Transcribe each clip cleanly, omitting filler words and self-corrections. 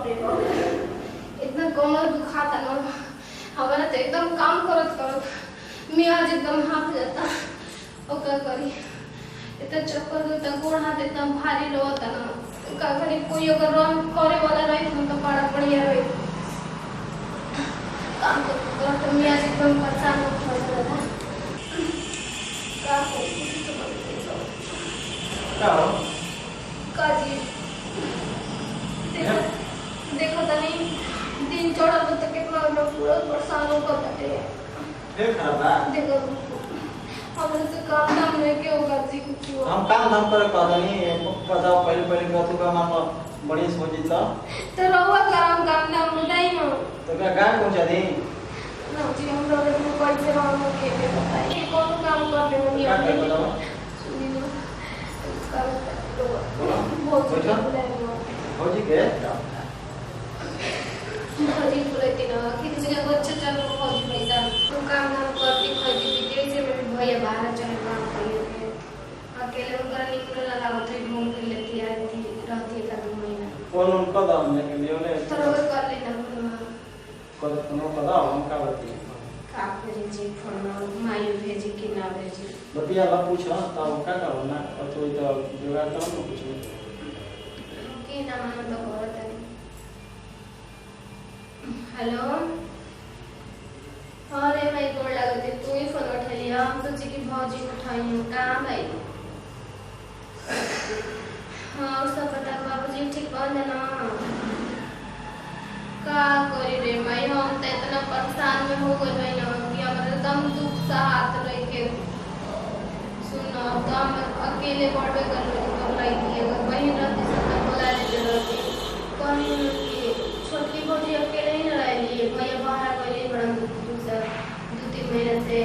रे बाप, इतना कमर दुखाता ना हमारा तो एकदम काम करत करत मियाज एकदम हाफ जाता। और क्या करी, इतना चक्कर इतना गोड़ हाथ इतना भारी रहता ना, का करी कोई अगर रन करे वाला रही तो बड़ा बढ़िया रही। काम करत मियाज एकदम परेशान हो जाता था। क्या करी कुछ तो काजी देखो तनी दिन चढ़ल तो कितना लोग पूरा परेशान होकर बैठे हैं। देखो हमरे से काम दाम नहीं के होगा जी कुछ हम काम धाम करे कहनी बताओ पहले पहले कथु का नाम बड़ी सोची तो रहुआ काम काम दाम बताई ना तो क्या गाय पहुंचा दी ना जी हम लोग को कैसे रहना के बताइए कौन काम करने में नहीं आते बताओ सुनी ना काम तो बहुत हो जी के भौजी बोलती ना कि जगह बच्चे चल भौजी पैसा तो काम धाम करती खोजी पीते से मेरे भैया बाहर चले काम करिए अकेले उनका निकल लगा उतरी घूम के लेती आती रहती है कभी महीना कौन उनका दाम लेके लियो ले तो रोज कर लेना कल कोनो पता हम का बती का भेजी फोन मायू भेजी कि ना भेजी बतिया ला पूछा तब का करना और तो जुगाड़ कर लो कुछ कि ना मन तो करत है। हेलो अरे भाई गोड़ लगते तू ही फोन उठा लिया हम सोचे कि भौजी उठाई हूँ कहाँ भाई। हाँ और सब बता बाबूजी ठीक बंद है ना का करी रे भाई हम तो इतना परेशान में हो गए भाई ना कि हमारे दम दुख सा हाथ रह के सुनो तो हम अकेले बढ़े कर रही थी अगर वही रहती सब तो बोला लेते रहती कहीं छोटी भौजी अकेले ही रह लिए भैया बाहर गए बड़ा दो तीन महीने से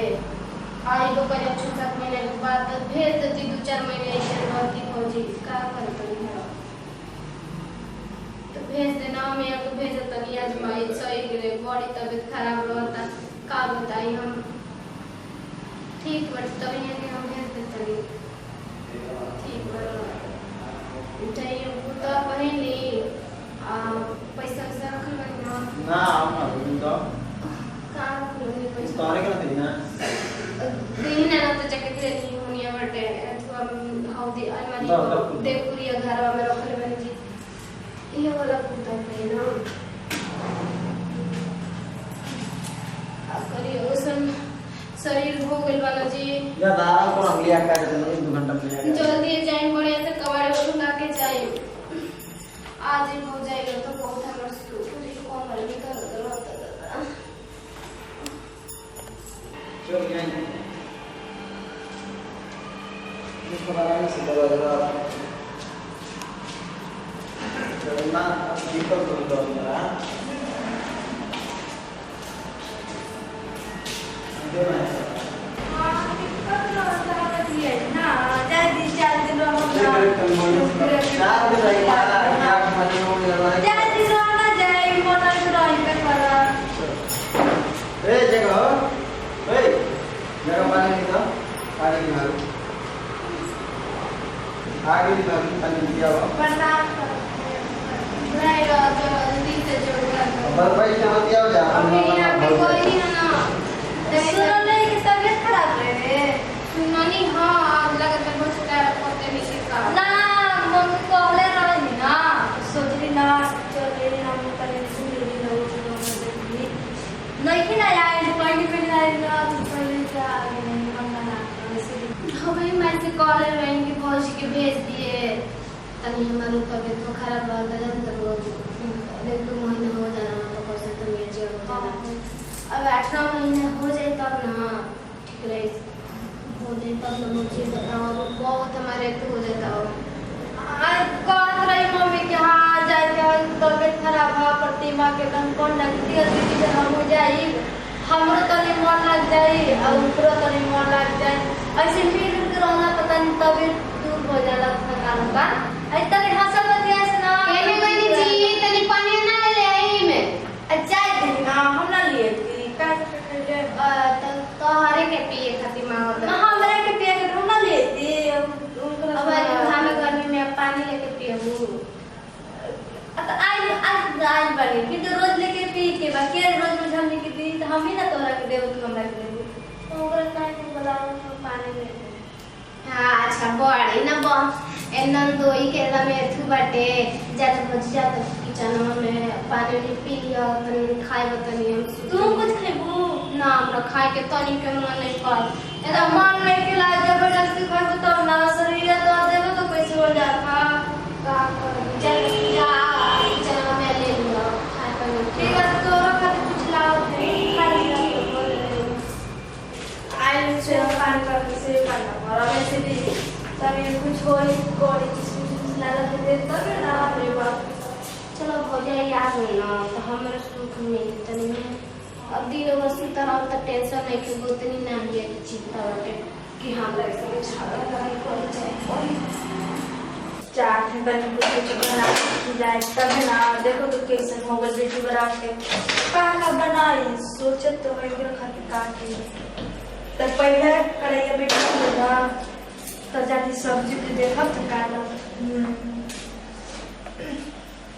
आई तो करीब 6-7 महीने के बाद तो भेज देती 2-4 महीने ऐसे रहती भौजी का करती है तो भेज देना मैं तो भेज तनी आज माई सही गिरे बड़ी तबीयत खराब रहता का बताई हम ठीक बट तभी है हम भेज देते ठीक बड़ा चाहिए तो पहली पैसा वैसा रखल बनी ना हम ना तो कहाँ रखल पैसा तारे का नहीं ना दिन ना तो जगह के नहीं होनी है बटे अथवा हौदी अलमारी देवपुरिया घरवा में रखल बनी जी ये वाला कुत्ता है ना करी ओसन शरीर हो गइल वाला जी या दारा को हम लिया कर 2 घंटा में लिया जल्दी जाए बढ़िया से कबाड़ उठा के जाए आज ही हो जाएगा तो बहुत हमर पूरी कोमर में दर्द रहता चल गया इसको बनाने से दवा चलना निकल तो मेरा आगे भी पानी दिया हुआ भाई क्या दिया जा अभी यहाँ पे कोई नहीं है ना सुनो की तबीयत खराब है सुनानी हाँ आज लगता है बहुत प्यार करते नहीं सीखा ना मम्मी को ले रही ना सोच रही ना चल रही ना मैं कल सुन रही ना वो नहीं कि ना यार पानी पे नहीं ना पहले क्या नहीं मंगा ना वैसे हाँ भाई मैं से कॉल रही कि भौजी के भेज दिए तनी हमारे तबीयत तो खराब रहता है जब तक रोज 1-2 महीने हो जाना तो कैसे तो ये जी हो जाना अब 8 महीने हो जाए तब ना ठीक रहे हो जाए तब ना मुझे बताओ बहुत हमारे तो हो जाता हो आज कह रही मम्मी कि हाँ जाके तबीयत खराब है प्रतिमा के कन कौन लगती है दीदी जब हम हो जाई हमरो तनी मन लग जाई और उनको तनी मन लग जाए ऐसे मिल के रहना पता नहीं तबीयत दूर हो जाला थकान का ऐसा नहीं हंसल बतिया से ना एने मैंने जी तनी पानी ना ले आई में अच्छा दिन ना हम ना लिए थी का तो हरे के पिए खातिर मांगो ना हमरे के पिए के हम ना लिए थी अब हम गर्मी में पानी लेके पिए आज आज बनी फिर तो रोज लेके पी के बाकी रोज रोज हमने के दी तो हम ही ना तोरा के देव तू हमरा के देबू तो ओकरा काहे के बुलाओ तो पानी में हाँ अच्छा बड़ी ना बा एनन दोई के में थु बाटे जात बच जात किचन में पानी नहीं पी लिया तनी खाए बतनी हम तू कुछ खेबू ना हमरा खाए के तनी के मन नहीं कर एदा मन नहीं के लाज जबरदस्ती खाए तो ना शरीर तो देबो तो कैसे हो जाता का कर चल जा किचन में ले लियो खाए पर ठीक है तोरा खातिर कुछ लाओ थे खा लिया आई से पानी का से पानी और ऐसे भी तभी कुछ हो कोई कुछ लाला दे तब ना रे बाप चलो हो जाए याद ना तो हमारे सुख नहीं तनी में अब दिन बस तरह तो टेंशन नहीं कि उतनी ना ये चिंता बाटे कि हमरा ऐसे छाड़ा लगे कोई जाए चाट में बनी कुछ बना जाए तब ना देखो तो कैसे हो गई बेटी बना के काला बनाई सोचे तो वही खातिर काटी तब पहले कढ़ाई बेटी लगा तो जाती सब्जी भी देखा तो काला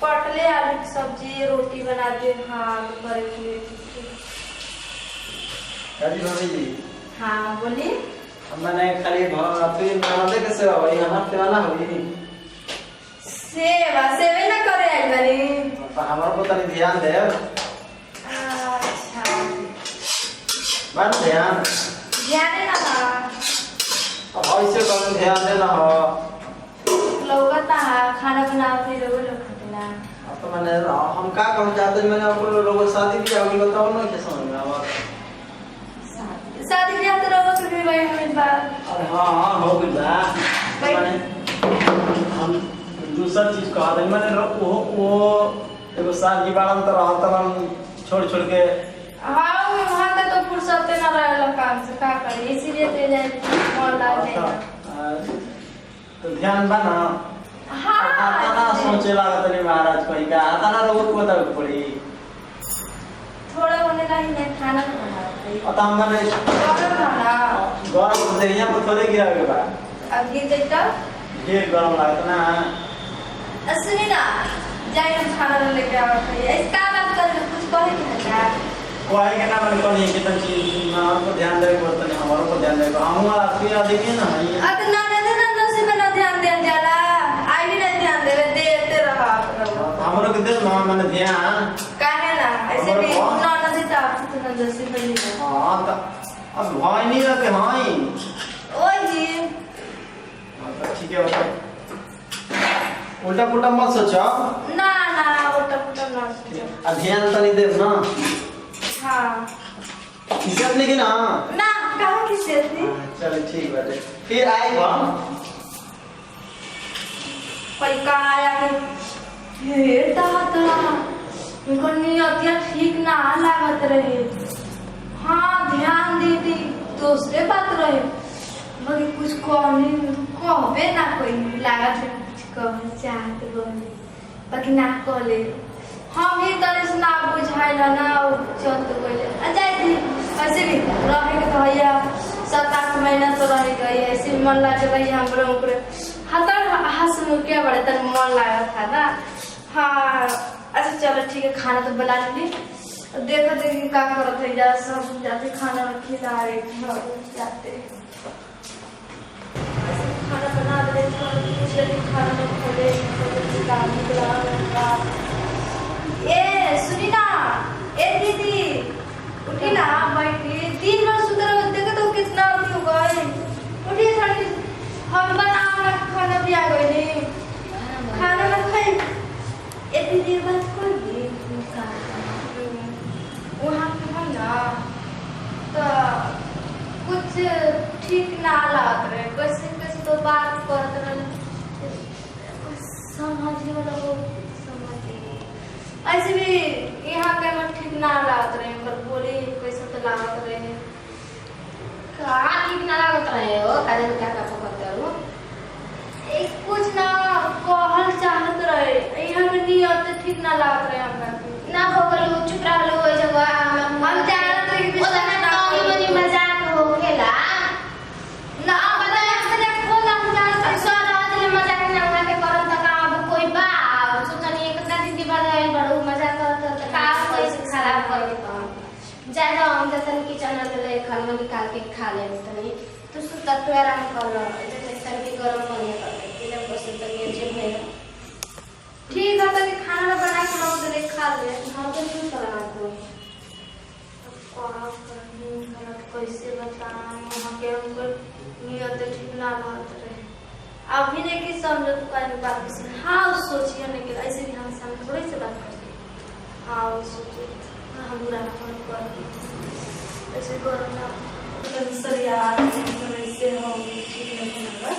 पटले आलू की सब्जी रोटी बना दे हाँ करे हुए भाभी जी हाँ बोली मैंने खाली फिर ननदे के सेवा भाई हमार सेवा ना हुई सेवा सेवे ना करे आई बनी हमारे को तनी ध्यान दे अच्छा बस ध्यान ध्यान है ना अब ऐसे कौन ध्यान देना हो लोगता खाना बनाओ फिर लोग खाना अब तो मैंने हम का कहना चाहते हैं मैंने अपन लोगों शादी भी होगी बताओ ना क्या समझ में आवा शादी ब्याह तो लोगों से भी भाई हमें बात अरे हाँ हाँ हो गई बा मैंने हम दूसरा चीज कहा था मैंने वो एगो साल की बार तो रहता हम छोड़ छोड़ के हाँ वहाँ तक तो फुर्सत ना रहा काम से का करे इसीलिए ले जाए मन लग जाएगा तो ध्यान बना हाँ ना सोचे लागत नहीं महाराज कहीं का आता ना रोग को बताओ पड़ी थोड़ा होने का ही नहीं खाना बनाना अतः मैंने गरम खाना गरम से यहाँ पर थोड़े गिरा के बाद अब ये देता ढेर गरम लागत ना सुनी ना जाए हम खाना लेके आओ इसका बात कर कुछ कहे कि ना कोई के ना मैंने कौन है कितना चीज ना को ध्यान दे के बर्तन हमारे को ध्यान दे हम वाला फिर देखिए ना अब ना से में ना ध्यान दे जाला आई भी नहीं ध्यान देवे देते रहा हमारे के दे ना मैंने ध्यान काहे ना ऐसे भी ना ना से ताप तो ना जैसे बनी हां तो अब भाई नहीं रखे हां ओए जी तो ठीक है बताओ उल्टा पुल्टा मत सोचो ना ना उल्टा पुल्टा ना सोचो ध्यान तो नहीं दे ना हां किसे लेकिन हां ना कहां किसे थी चलो ठीक बात है फिर आएगा कोई का आया कि हे दादा इनको नियत या ठीक ना लागत रहे हाँ ध्यान दीदी दूसरे बात रहे मगर कुछ कहबे ना कोई लागत है कुछ कह चाहते बोले बाकी ना कहले हम ही तरह से ना बुझाइला ना चल तो बोले अजय जी ऐसे भी रहे के भैया 7-8 महीना तो रह गई ऐसे भी मन लगे भाई हमरे ऊपर हतर हंस मुके बड़े तन मन लगा था ना हाँ अच्छा चलो ठीक है खाना तो बना ली देखो देखिए क्या करत है जा सब जाते खाना खिला रहे जाते खाना बना दे कुछ लेकिन खाना में खोले ए सुनी ना ए दीदी उठी ना बैठी 3 बार सुतर देखो तो कितना हो गए उठी थोड़ी हम बनाना खाना भी आ गए खाना ना खाई ए दीदी बात कर दी वहाँ पे हम ना तो कुछ ठीक ना लग रहे कैसे कैसे तो बात करते रहे समझने वाला वो ऐसे भी यहाँ के मन ठीक ना लागत रहे पर बोली कैसे तो लागत रहे का ठीक ना लागत रहे हो काहे क्या का पकड़ते हो एक कुछ ना कहल चाहत रहे यहाँ के नियत ठीक ना लागत रहे हमरा ना हो गलो चुप रह लो ओइ जगह हम जानत रहे कि ओतना ना कोई मजाक हो गेला ना मजाक खोल हम जानत रहे सर आज ले मजाक ना उड़ा के करन त का अब कोई बा सोचनी एक दीदी बात है बड़ो मजाक ज्यादा हम जैसे किचन में ले खाना निकाल के खा ले तनी तो सुता तो आराम कर लो जैसे तनी गरम पानी कर ले जब बस तनी जे में ठीक है तनी खाना बना के हम तो खा ले हम तो क्यों करा दो कैसे बताऊं वहाँ के हमको नियत ठीक ना बात रहे अभी नहीं कि समझो तो कहीं बात से हाँ सोचिए नहीं कि ऐसे भी हम सामने थोड़ी से बात करते हाँ सोचिए हम बुरा ना कर ऐसे करो ना सर यार ऐसे हो ठीक नहीं होगा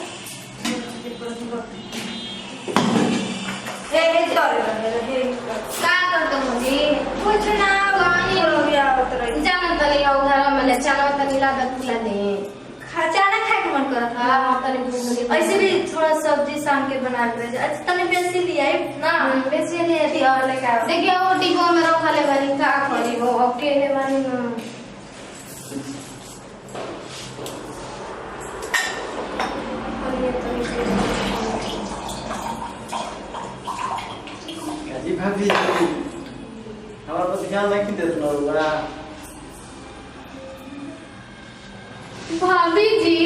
हे चल रहे का करते हो जी कुछ ना गानी हो गया उतर जाना तनी आओ घर में ले चलो तनी लादा खुला दे खाना खाए के मन करत हां तनी भूख ऐसे भी थोड़ा सब्जी शाम के बना के अच्छा तने बेसी लिया है ना बेसी ले दी और लेके आओ देखिए वो डिब्बा में रखा ले वाली का करी वो अकेले वाली ना जी भाभी हमारा तो ध्यान नहीं देते ना होगा भाभी जी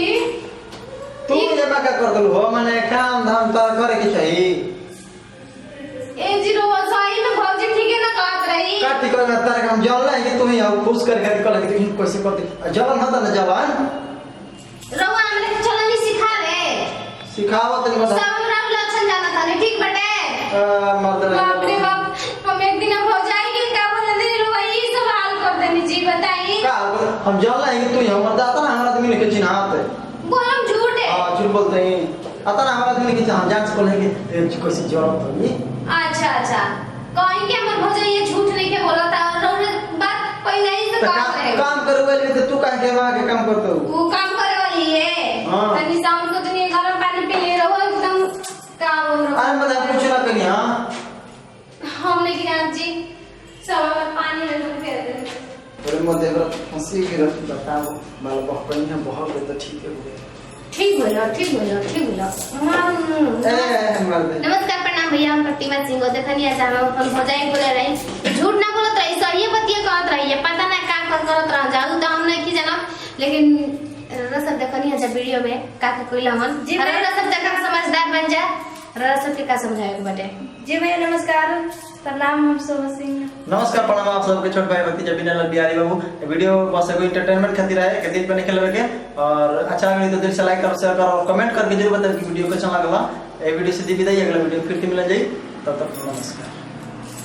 तू ये बाका कर दल हो माने काम धाम तो करे के चाहिए ए जीरो वसाई में भाभी ठीक है ना काट रही का ठीक है तारे काम जल नहीं कि तू ही अब खुश कर कर कल के कैसे करते जवान होता ना जवान रवा हमने चला नहीं सिखा रे सिखाओ तनी बता सब राम लक्षण जाना था नहीं ठीक बटे मर्द बाप रे बाप हम एक दिन हो जाएगी क्या बोले दे रवा ये सवाल कर देनी जी बताइए का हम जल नहीं कि तू ही हमर दाता ना हमारा आदमी के चिन्हात है बोलम झूठ है हां झूठ बोलते हैं आता ना हमारा आदमी के चिन्ह जान से बोले कि कैसे जरूरत होगी अच्छा अच्छा कहीं के हमर भौजा ये झूठ नहीं के बोला था और बात पहले ही से काम करे काम करवे ले तू काहे के वहां के काम करते हो वो काम करे वाली है हाँ। तनी शाम को तो नहीं गरम पानी पी ले रहो एकदम काम हो रहा अरे मैं कुछ ना करी हां हम लेकिन आज जी सब में पानी में डूब गए थे और मध्य फंसी के बताओ माल बहकनी है बहुत तो ठीक है हो ठीक बोलो ए मर्द नमस्कार प्रणाम भैया हम प्रतिमा सिंह को देखनी आज हम हो जाए बोले रही झूठ ना बोलत रही सही बतिया कहत रही है पता ना का करत रह जादू तो हम नहीं की जाना लेकिन रसद देखनी है जब वीडियो में का कोई हमन जी अरे रसद जगह समझदार बन जा रसद के का समझाए बटे जी भैया नमस्कार प्रणाम हम शोभा सिंह नमस्कार प्रणाम आप सबके छोट भाई भक्ति जबीन लाल बिहारी बाबू वीडियो बस एगो एंटरटेनमेंट खातिर है के दिन पे निकलवे के और अच्छा लगे तो दिल से लाइक करो शेयर करो और कमेंट करके जरूर बताओ कि वीडियो कैसा लगला ए वीडियो से दी विदाई अगला वीडियो फिर से मिल जाए तब तक नमस्कार।